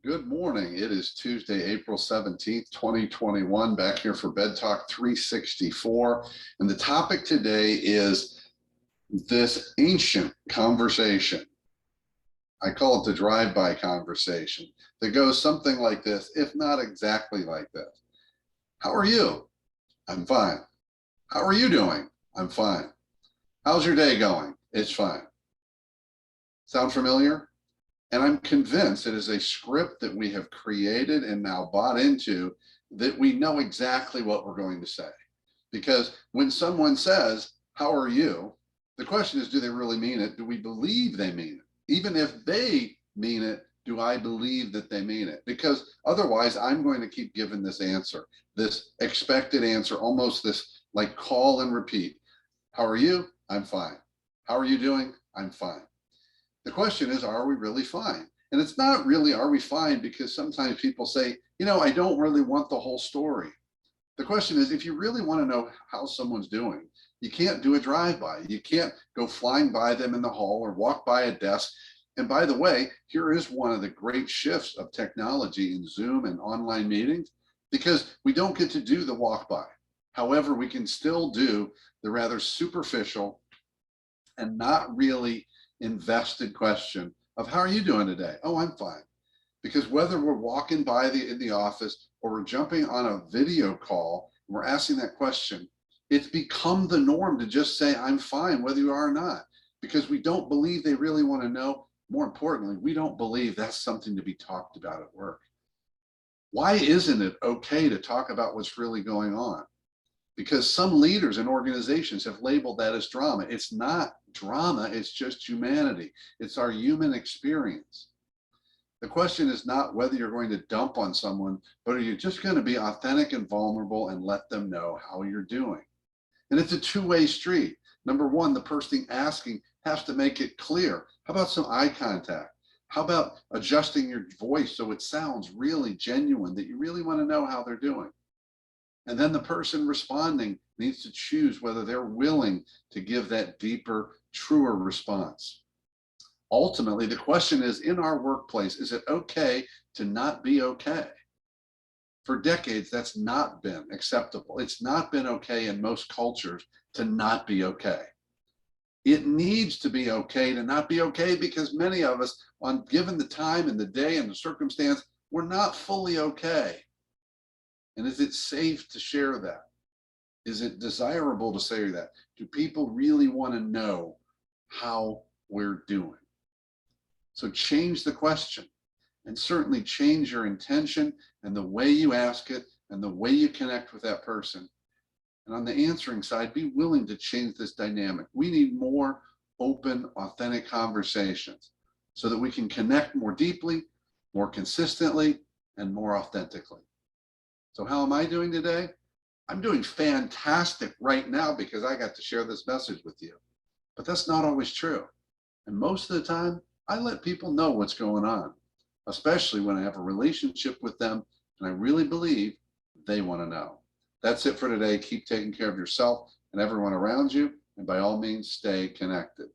Good morning. It is Tuesday, April 17th, 2021, back here for Bed Talk 364. And the topic today is this ancient conversation. I call it the drive-by conversation that goes something like this, if not exactly like this. How are you? I'm fine. How are you doing? I'm fine. How's your day going? It's fine. Sound familiar? And I'm convinced it is a script that we have created and now bought into, that we know exactly what we're going to say. Because when someone says, how are you? The question is, do they really mean it? Do we believe they mean it? Even if they mean it, do I believe that they mean it? Because otherwise, I'm going to keep giving this answer, this expected answer, almost this like call and repeat. How are you? I'm fine. How are you doing? I'm fine. The question is, are we really fine? And it's not really, are we fine? Because sometimes people say, I don't really want the whole story. The question is, if you really want to know how someone's doing, you can't do a drive-by. You can't go flying by them in the hall or walk by a desk. And by the way, here is one of the great shifts of technology in Zoom and online meetings, because we don't get to do the walk by. However, we can still do the rather superficial and not really invested question of, how are you doing today? Oh, I'm fine. Because whether we're walking by in the office or we're jumping on a video call, and we're asking that question, it's become the norm to just say, I'm fine, whether you are or not, because we don't believe they really want to know. More importantly, we don't believe that's something to be talked about at work. Why isn't it okay to talk about what's really going on? Because some leaders and organizations have labeled that as drama. It's not drama, it's just humanity. It's our human experience. The question is not whether you're going to dump on someone, but are you just going to be authentic and vulnerable and let them know how you're doing? And it's a two-way street. Number one, the person asking has to make it clear. How about some eye contact? How about adjusting your voice so it sounds really genuine, that you really want to know how they're doing? And then the person responding needs to choose whether they're willing to give that deeper, truer response. Ultimately, the question is, in our workplace, is it okay to not be okay? For decades, that's not been acceptable. It's not been okay in most cultures to not be okay. It needs to be okay to not be okay, because many of us, given the time and the day and the circumstance, we're not fully okay. And is it safe to share that? Is it desirable to say that? Do people really want to know how we're doing? So change the question, and certainly change your intention and the way you ask it and the way you connect with that person. And on the answering side, be willing to change this dynamic. We need more open, authentic conversations so that we can connect more deeply, more consistently, and more authentically. So how am I doing today? I'm doing fantastic right now because I got to share this message with you. But that's not always true. And most of the time, I let people know what's going on, especially when I have a relationship with them and I really believe they want to know. That's it for today. Keep taking care of yourself and everyone around you. And by all means, stay connected.